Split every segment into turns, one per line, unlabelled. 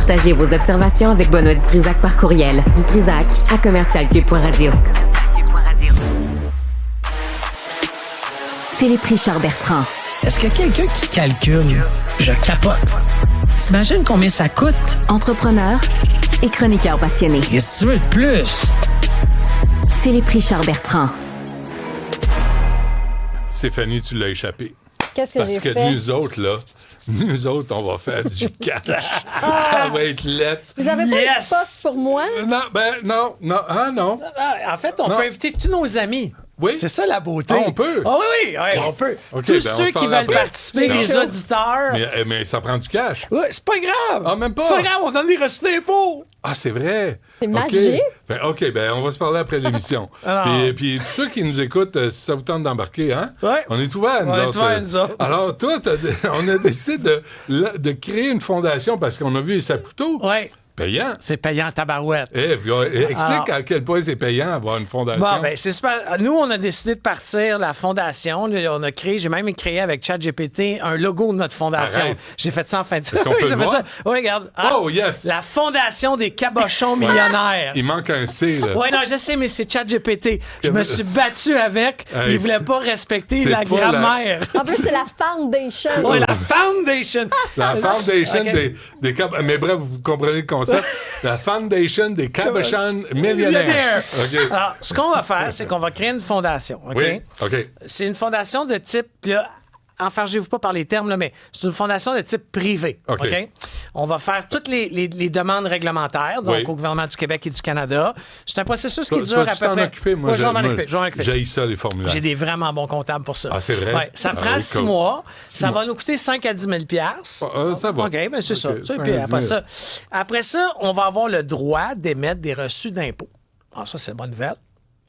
Partagez vos observations avec Benoît Dutrisac par courriel. dutrisac@commercialcube.radio. Philippe Richard Bertrand.
Est-ce qu'il y a quelqu'un qui calcule? Je capote. T'imagines combien ça coûte?
Entrepreneur et chroniqueur passionné.
Qu'est-ce que tu veux de plus?
Philippe Richard Bertrand.
Stéphanie, tu l'as échappé.
Qu'est-ce que j'ai fait?
Parce que nous autres, on va faire du cash. Ça va être lettre.
Vous avez pas
Yes!
un petit poste pour moi?
Non.
En fait, on
Non.
peut inviter tous nos amis.
Oui.
C'est ça la beauté.
Ah, on peut?
Ah oui, on peut.
OK,
Tous
ben, on
ceux
se
qui
parle
veulent
après.
participer,
Non.
les auditeurs.
Mais ça prend du cash.
Ouais, c'est pas grave.
Ah, même pas?
C'est pas grave, on donne des reçus d'impôts.
Ah, c'est vrai.
C'est
OK.
magique.
OK, on va se parler après l'émission.
Alors.
Puis tous ceux qui nous écoutent, si ça vous tente d'embarquer, hein?
Ouais.
On est ouverts, nous
On est
autres.
ouverts, nous autres.
Alors, toi, on a décidé de créer une fondation parce qu'on a vu les Saputo.
Oui,
Payant.
c'est payant en tabarouette.
Explique
Alors.
à quel point c'est payant avoir une fondation.
Bon, ben, c'est super. Nous, on a décidé de partir la fondation. Là, on a créé, j'ai même créé avec ChatGPT un logo de notre fondation.
Arrête.
J'ai fait ça en fin de
Est-ce qu'on peut
J'ai
le
fait
voir?
ça. Oui, regarde. Ah,
Oh, yes!
La fondation des cabochons millionnaires.
Il manque un C, là.
Oui, non, je sais, mais c'est ChatGPT. Je me suis battu avec.
Hey,
Il voulait pas respecter
c'est
la
pas
grammaire.
En plus, c'est la foundation.
Oui, la foundation.
La foundation
Ok.
des mais bref, vous comprenez le concept. La foundation des cabochons millionnaires. OK.
Alors, ce qu'on va faire, c'est qu'on va créer une fondation. OK?
Oui, OK.
C'est une fondation de type. Là, enfargez-vous pas par les termes, là, mais c'est une fondation de type privé.
OK.
OK? On va faire toutes les demandes réglementaires, donc
Oui.
au gouvernement du Québec et du Canada. C'est un processus qui
Toi,
dure à
tu
peu
t'en
près.
occuper, moi,
Ouais, je vais m'en occuper.
j'haïs ça, les formulaires.
J'ai des vraiment bons comptables pour ça.
Ah, c'est vrai?
Ouais, ça
Ah,
prend
oui,
6
cool.
mois. Ça
mois.
va nous coûter 5 à 10 000
Ça va.
OK, bien c'est ça.
OK,
Ça,
5
puis
à 10 000.
après ça, on va avoir le droit d'émettre des reçus d'impôts. Ah, ça, c'est une bonne nouvelle.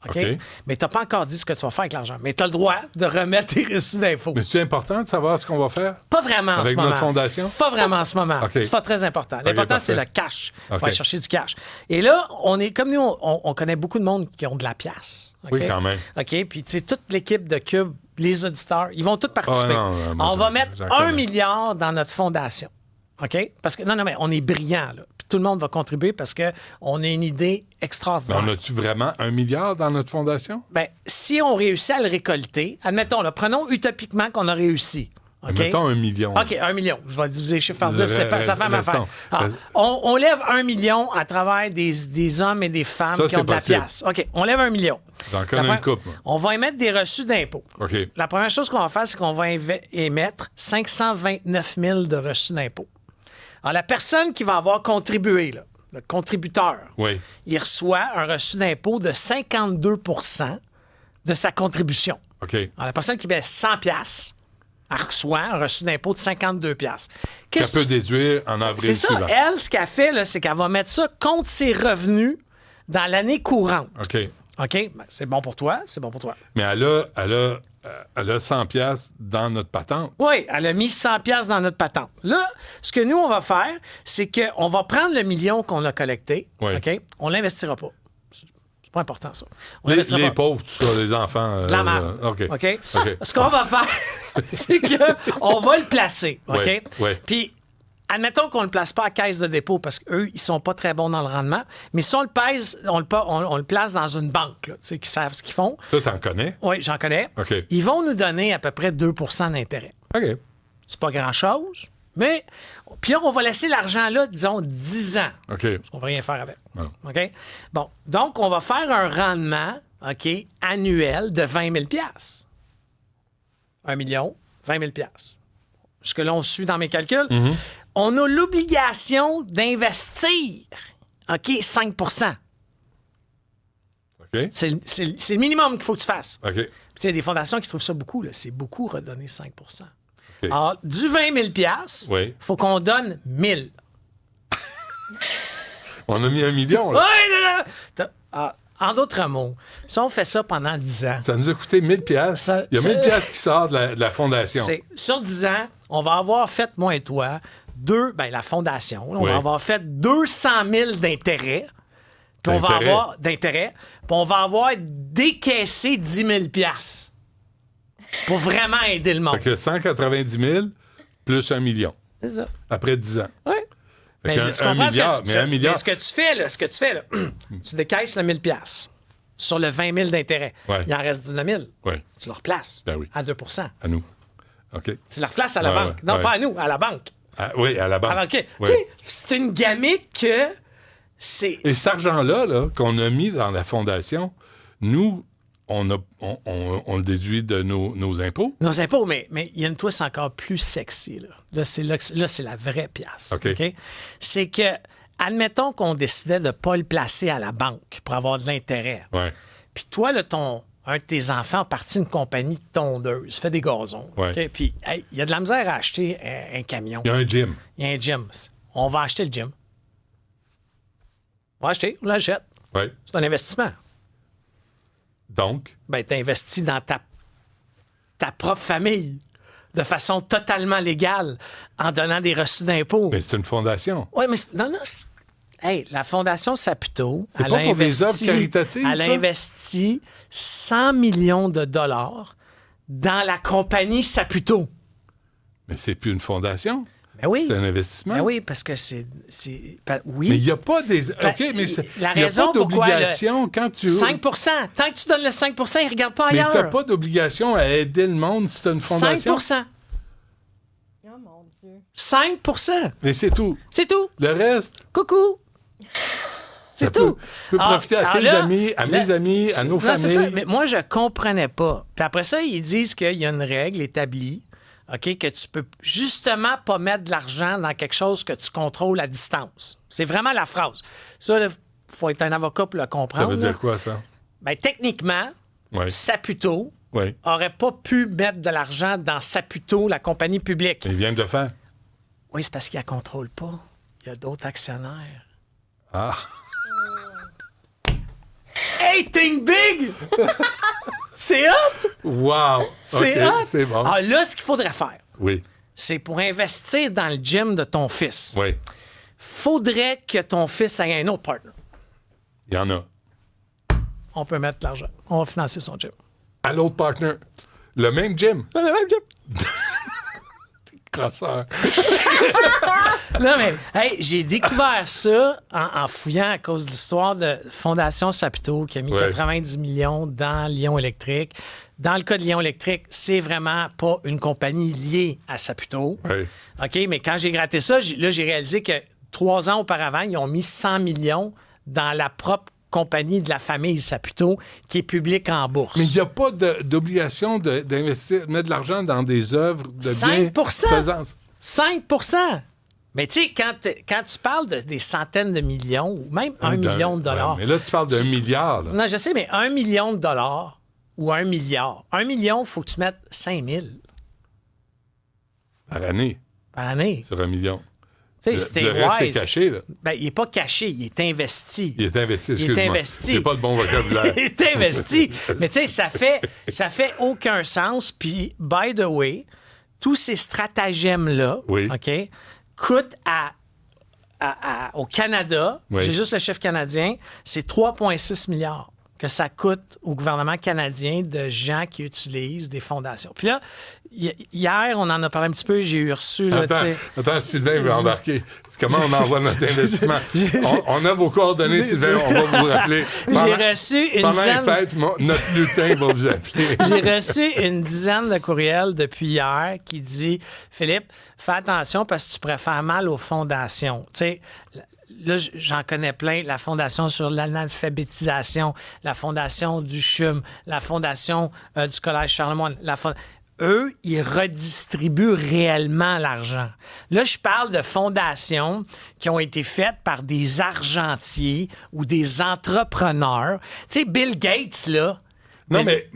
OK?
OK.
Mais tu n'as pas encore dit ce que tu vas faire avec l'argent. Mais tu as le droit de remettre tes reçus d'impôts.
Mais c'est important de savoir ce qu'on va faire
Pas vraiment en
avec
ce moment.
notre fondation?
Pas vraiment en ce moment.
OK.
C'est pas très important. L'important,
parfait.
c'est le cash. Il faut
OK.
aller chercher du cash. Et là, on est comme nous, on connaît beaucoup de monde qui ont de la pièce. OK?
Oui, quand même.
OK? Puis, tu sais, toute l'équipe de Cube, les auditeurs, ils vont tous participer.
non, moi,
on va
j'en
mettre
connais.
1 milliard dans notre fondation. OK? Parce que, non, mais on est brillants, là. Puis tout le monde va contribuer parce qu'on a une idée extraordinaire.
On a-tu vraiment 1 milliard dans notre fondation?
Ben, si on réussit à le récolter, admettons, là, prenons utopiquement qu'on a réussi. OK?
Mettons 1 million.
OK, 1 million. Je vais diviser les chiffres par 10, ça fait ma affaire.
restons.
Ah, on lève 1 million à travers des hommes et des femmes
Ça,
qui ont
c'est
de la
possible.
pièce. OK, on lève 1 million.
J'en connais
La
une couple, moi.
On va émettre des reçus d'impôts.
OK.
La première chose qu'on va faire, c'est qu'on va émettre 529 000 de reçus d'impôts. Alors, la personne qui va avoir contribué, là, le contributeur,
Oui.
il reçoit un reçu d'impôt de 52 de sa contribution.
OK.
Alors, la personne qui met 100 pièces, elle reçoit un reçu d'impôt de 52 pièces.
Qu'elle peut déduire en avril
C'est ça.
suivant.
Elle, ce qu'elle fait, là, c'est qu'elle va mettre ça contre ses revenus dans l'année courante.
OK.
OK? Ben, c'est bon pour toi, c'est bon pour toi.
Mais elle a 100 piastres dans notre patente.
Oui, elle a mis 100 pièces dans notre patente. Là, ce que nous, on va faire, c'est qu'on va prendre le million qu'on a collecté.
Oui.
OK? On l'investira pas. C'est pas important, ça. On
Les
l'investira pas.
pauvres, tout ça, les enfants.
De la merde.
OK.
OK? Ce qu'on va faire, c'est qu'on va le placer. OK?
Ouais, ouais.
Puis, admettons qu'on ne le place pas à caisse de dépôt parce qu'eux, ils sont pas très bons dans le rendement. Mais si on le pèse, on le place dans une banque, là, tu sais, qui savent ce qu'ils font.
Toi, t'en connais?
Oui, j'en connais.
OK.
Ils vont nous donner à peu près 2 d'intérêt.
OK.
C'est pas grand-chose, mais... Puis là, on va laisser l'argent là, disons, 10 ans.
OK.
Parce qu'on va rien faire avec.
Non.
OK? Bon, donc, on va faire un rendement, OK, annuel de 20 000 1 million, 20 000 Jusque-là, on suit dans mes calculs.
Mm-hmm.
On a l'obligation d'investir, OK, 5
OK.
C'est le minimum qu'il faut que tu fasses.
OK.
Puis, il y a des fondations qui trouvent ça beaucoup. Là. C'est beaucoup redonner 5 Alors, du 20 000 il
Oui.
faut qu'on donne 1 000
On a mis 1 million, là.
Oui, en d'autres mots, si on fait ça pendant 10 ans,
Ça nous a coûté 1000 piastres.
Ça-
Il y a
ça-
1000 piastres qui sort de la fondation.
c'est sur 10 ans, on va avoir fait, moi et toi, la fondation, là, on
Oui.
va avoir fait 200 000 d'intérêt. Puis on va
D'intérêt?
avoir d'intérêt. Puis on va avoir décaissé 10 000 pour vraiment aider le monde.
Fait que 190 000 plus 1 million
C'est ça.
après 10 ans.
Oui. Mais
Fait
tu
qu'un
comprends
milliard,
ce que
mais un milliard.
mais ce que tu fais, là, tu décaisses le 1000 $ sur le 20 000 d'intérêt.
Ouais.
Il en reste 19 000.
Ouais.
Tu le replaces
Ben oui.
à 2
À nous. OK.
Tu le replaces à la
Ouais,
banque.
ouais,
Non,
ouais.
pas à nous, à la banque.
Ah, oui, à la banque.
Alors, OK.
Oui.
Tu sais, c'est une gamique que c'est...
Et cet argent-là là, qu'on a mis dans la fondation, nous, on le déduit de nos impôts.
Nos impôts, mais il y a une twist encore plus sexy. Là, c'est la vraie pièce.
OK.
OK? C'est que, admettons qu'on décidait de ne pas le placer à la banque pour avoir de l'intérêt.
Ouais.
Puis toi, là, un de tes enfants a parti d'une compagnie de tondeuse, fait des gazons.
Ouais.
OK? Puis hey, il y a de la misère à acheter un camion.
Il y a un gym.
Il y a un gym. On va acheter le gym. On va acheter, on l'achète.
Oui.
C'est un investissement.
Donc,
Ben, tu investis dans ta propre famille de façon totalement légale en donnant des reçus d'impôts.
mais c'est une fondation.
Oui, mais non. Hey, la Fondation Saputo,
C'est pas pour des œuvres caritatives,
elle a
ça?
investi 100 millions de dollars dans la compagnie Saputo.
Mais c'est plus une fondation.
Ben oui.
C'est un investissement.
Ben oui, parce que oui.
Mais il n'y a pas des.
Ben,
OK, mais
la
il n'y a
raison
pas
pourquoi
d'obligation quand tu.
5 Tant que tu donnes le 5 ils ne regardent pas
Mais
ailleurs.
tu n'as pas d'obligation à aider le monde si tu as une fondation.
5
Oh mon Dieu.
5
Mais c'est tout.
C'est tout.
Le reste,
Coucou. C'est
ça
tout.
peut profiter à tes amis, à mes amis, à nos
non, c'est ça.
familles.
Mais moi, je comprenais pas. Puis après ça, ils disent qu'il y a une règle établie, OK, que tu peux justement pas mettre de l'argent dans quelque chose que tu contrôles à distance. C'est vraiment la phrase. Ça, il faut être un avocat pour le comprendre.
Ça veut
là.
dire quoi, ça?
Ben, techniquement,
Oui.
Saputo
Oui.
aurait pas pu mettre de l'argent dans Saputo, la compagnie publique.
Ils viennent de le faire.
Oui, c'est parce qu'il la contrôle pas. Il y a d'autres actionnaires.
Ah.
Hey, think big! C'est hot!
Wow!
C'est
OK,
hot!
c'est bon.
Ah, là, ce qu'il faudrait faire,
Oui.
c'est pour investir dans le gym de ton fils,
Oui.
faudrait que ton fils ait un autre partner.
Il y en a.
On peut mettre de l'argent. On va financer son gym.
À l'autre partner. Le même gym.
Le même gym.
Crosseur.
Non, mais hey, j'ai découvert ça en fouillant à cause de l'histoire de Fondation Saputo qui a mis
Ouais.
90 millions dans Lyon Électrique. Dans le cas de Lyon Électrique, c'est vraiment pas une compagnie liée à Saputo.
Oui.
OK, mais quand j'ai gratté ça, j'ai réalisé que 3 ans auparavant, ils ont mis 100 millions dans la propre compagnie de la famille Saputo qui est publique en bourse.
Mais il n'y a pas d'obligation d'investir, mettre de l'argent dans des œuvres de
5
bienfaisance.
5 Mais tu sais, quand tu parles des centaines de millions ou même 1 million de dollars.
Ouais, mais là, tu parles d'un milliard. Là.
Non, je sais, mais 1 million de dollars ou 1 milliard. 1 million, il faut que tu mettes 5 000
Par année,
par année.
sur 1 million.
Tu sais,
Le
c'était
reste est
wise.
caché. Là.
Ben, il n'est pas caché, il est investi.
Il est investi,
Il est
excuse-moi.
investi.
C'est pas le bon vocabulaire.
Il est investi. Mais tu sais, ça fait aucun sens. Puis, by the way, tous ces stratagèmes-là,
Oui.
OK, coûtent au Canada,
Oui.
j'ai juste le chef canadien, c'est 3,6 milliards que ça coûte au gouvernement canadien de gens qui utilisent des fondations. Puis là, hier, on en a parlé un petit peu, j'ai reçu... Là, tu sais,
Attends, Sylvain veut embarquer. Comment on envoie notre investissement? On a vos coordonnées, Sylvain, on va vous rappeler.
j'ai reçu une
Pendant les
dizaine...
fêtes, notre lutin va vous appeler.
J'ai reçu une dizaine de courriels depuis hier qui dit « Philippe, fais attention parce que tu pourrais faire mal aux fondations. » Tu sais, là, j'en connais plein. La Fondation sur l'analphabétisation, la Fondation du CHUM, la Fondation du Collège Charlemagne. Eux, ils redistribuent réellement l'argent. Là, je parle de fondations qui ont été faites par des argentiers ou des entrepreneurs. Tu sais, Bill Gates, là...
Non, mais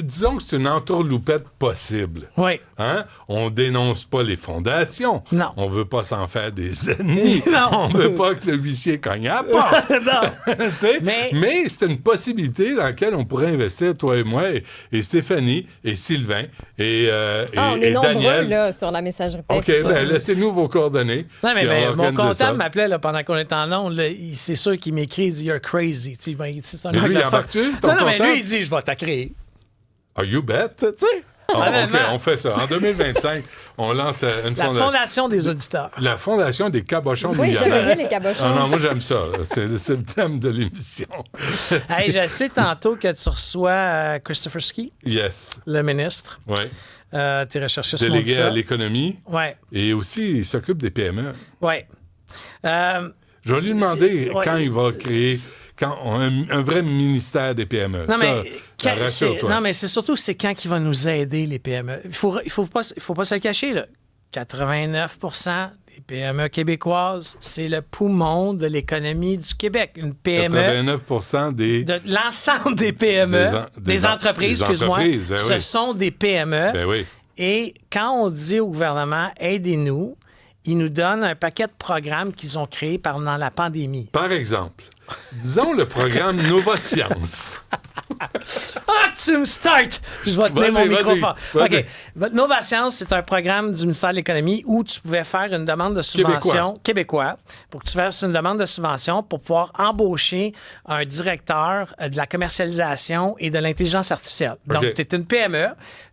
disons que c'est une entourloupette possible.
Oui.
Hein? On dénonce pas les fondations.
Non.
On veut pas s'en faire des ennemis.
Non.
On veut pas que le huissier cogne à la porte.
Non.
Tu sais?
Mais-
Mais c'est une possibilité dans laquelle on pourrait investir, toi et moi, et Stéphanie, et Sylvain, et
on est nombreux
Daniel.
là, sur la messagerie
OK,
texte.
ben, laissez-nous vos coordonnées.
Non, mais
puis on va
mon
organiser ça.
comptable m'appelait là, pendant qu'on était en ondes. Là, c'est sûr qu'il m'écrit, il dit « You're crazy ». Tu sais, c'est un
Mais lui, il
anglophone.
embarque-tu, ton
Non, mais
comptable?
lui, il dit « Je vais t'accréer
Oh, you bet. »
Tu sais?
OK,
Honnêtement.
on fait ça. En 2025, on lance une
La
fondation.
fondation des auditeurs.
La fondation des cabochons
Oui,
millionnaires.
j'aimais bien les cabochons.
Ah non, moi, j'aime ça. C'est le thème de l'émission.
Hey, je sais tantôt que tu reçois Christopher Ski,
Yes.
le ministre.
Oui.
T'es recherché sur mon
Délégué à
ça.
l'économie.
Ouais,
Et aussi, il s'occupe des PME.
ouais.
Je vais lui demander
C'est- ouais.
quand il va créer un vrai ministère des PME.
Non,
ça,
mais,
ça
c'est,
rassure-toi.
non, mais c'est surtout c'est quand qui va nous aider, les PME. Il faut pas se le cacher, là. 89 des PME québécoises, c'est le poumon de l'économie du Québec. Une PME,
89 des...
de l'ensemble des PME,
des
entreprises,
des
excuse-moi,
entreprises, ben
ce
oui.
sont des PME.
Ben oui.
Et quand on dit au gouvernement, aidez-nous, ils nous donnent un paquet de programmes qu'ils ont créés pendant la pandémie.
Par exemple, disons le programme Nova Science.
Ah, tu me starts! Je vais tenir mon
Vas-y,
microphone.
vas-y.
OK. Votre Nova Science, c'est un programme du ministère de l'Économie où tu pouvais faire une demande de subvention québécois pour que tu fasses une demande de subvention pour pouvoir embaucher un directeur de la commercialisation et de l'intelligence artificielle. Donc,
OK.
tu es une PME.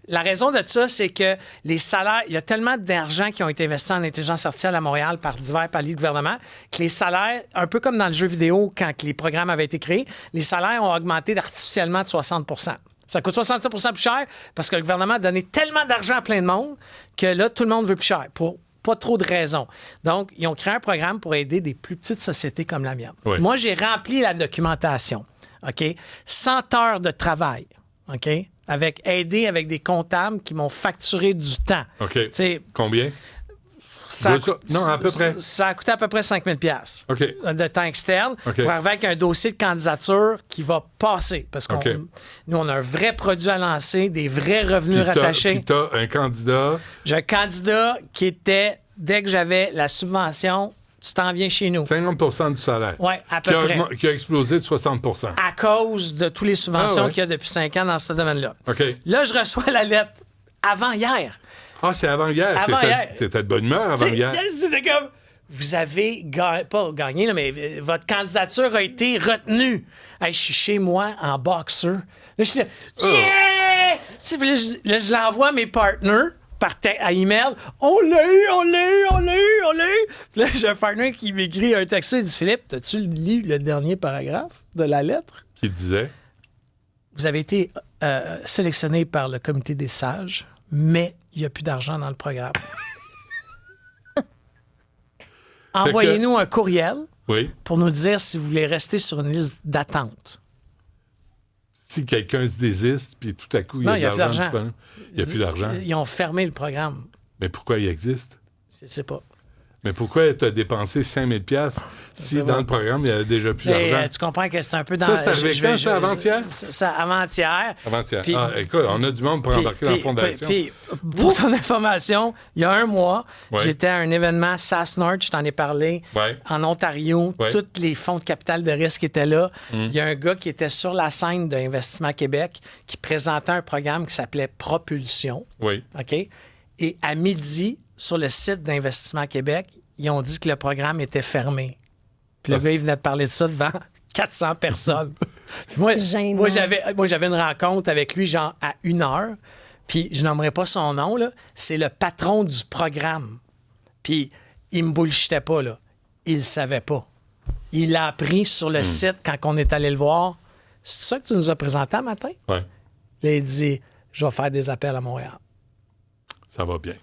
La raison de ça, c'est que les salaires, il y a tellement d'argent qui ont été investis en intelligence artificielle à Montréal par divers paliers de gouvernement que les salaires, un peu comme dans le jeu vidéo quand les programmes avaient été créés, les salaires ont augmenté artificiellement de 60 Ça coûte 67 plus cher parce que le gouvernement a donné tellement d'argent à plein de monde que là, tout le monde veut plus cher pour pas trop de raisons. Donc, ils ont créé un programme pour aider des plus petites sociétés comme la mienne.
Oui.
Moi, j'ai rempli la documentation. OK? 100 heures de travail. OK? Avec des comptables qui m'ont facturé du temps.
OK.
Tu sais,
Combien?
ça a
Deux-
coûté-
non, à peu près.
Ça a coûté à peu près 5 000
OK.
de temps externe
OK.
pour arriver avec un dossier de candidature qui va passer. Parce qu'on
OK.
nous, on a un vrai produit à lancer, des vrais revenus rattachés.
Puis t'as un candidat...
J'ai un candidat qui était, dès que j'avais la subvention, tu t'en viens chez nous.
50 du salaire.
Oui, à peu près.
Qui a explosé de 60
À cause de toutes les subventions
Ah ouais.
qu'il y a depuis 5 ans dans ce domaine-là.
OK.
Là, je reçois la lettre avant hier.
Ah, c'est avant-hier.
Avant-hier.
T'étais de bonne humeur avant
Tu sais,
hier.
C'était comme, vous avez pas gagné, là, mais votre candidature a été retenue. Hey, je suis chez moi en boxer. Là, je suis là, yeah! Tu sais, puis là, je l'envoie à mes partners à email. On l'a eu. Puis là, j'ai un partner qui m'écrit un texto. Il dit, Philippe, t'as-tu lu le dernier paragraphe de la lettre?
Qui disait...
Vous avez été sélectionné par le comité des sages, mais il n'y a plus d'argent dans le programme. Envoyez-nous un courriel
Oui.
pour nous dire si vous voulez rester sur une liste d'attente.
Si quelqu'un se désiste, puis tout à coup, il y
Non,
a
il y a
de
plus
l'argent
d'argent.
disponible. Il n'y a plus d'argent.
Ils ont fermé le programme.
Mais pourquoi il existe?
Je ne sais pas.
Mais pourquoi tu as dépensé 5 000 si
C'est
dans
bon.
le programme, il y avait déjà plus
Et,
d'argent?
tu comprends que c'est un peu dans...
Ça, c'est arrivé quand, ça, avant-hier?
Ça, avant-hier.
Avant-hier.
Puis-
Écoute, on a du monde pour embarquer dans la fondation.
Puis, pour ton information, il y a un mois,
Ouais.
j'étais à un événement SAS Nord, je t'en ai parlé,
Ouais.
en Ontario.
Ouais.
Tous les fonds de capital de risque étaient là. Il y a un gars qui était sur la scène d'Investissement Québec qui présentait un programme qui s'appelait Propulsion.
Oui.
OK? Et à midi, sur le site d'Investissement Québec, ils ont dit que le programme était fermé. Puis le
Ah,
gars, il venait de parler de ça devant 400 personnes. Puis
Gênant.
moi, j'avais une rencontre avec lui, genre, à 1 heure. Puis je nommerai pas son nom, là. C'est le patron du programme. Puis il me bullshitait pas, là. Il le savait pas. Il l'a appris sur le site quand on est allé le voir. C'est ça que tu nous as présenté un matin?
Ouais.
Là, il dit, je vais faire des appels à Montréal.
Ça va bien.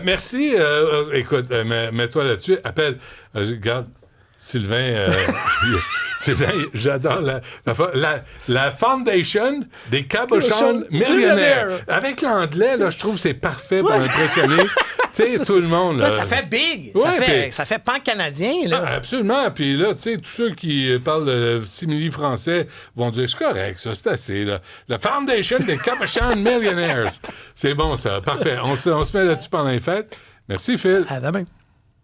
Merci. Écoute, mets-toi là-dessus. Appelle. Regarde, Sylvain. Sylvain, j'adore la Foundation des cabochons millionnaires. Avec l'anglais, là, je trouve que c'est parfait pour impressionner tu sais, tout le monde.
Là, ça fait big.
Ouais,
ça fait pan-canadien. Là.
Ah, absolument. Puis là, tu sais, tous ceux qui parlent simili français vont dire c'est correct, ça, c'est assez. Là. La Foundation des Cabochons Millionaires. C'est bon, ça. Parfait. On se met là-dessus pendant les fêtes. Merci, Phil.
À demain.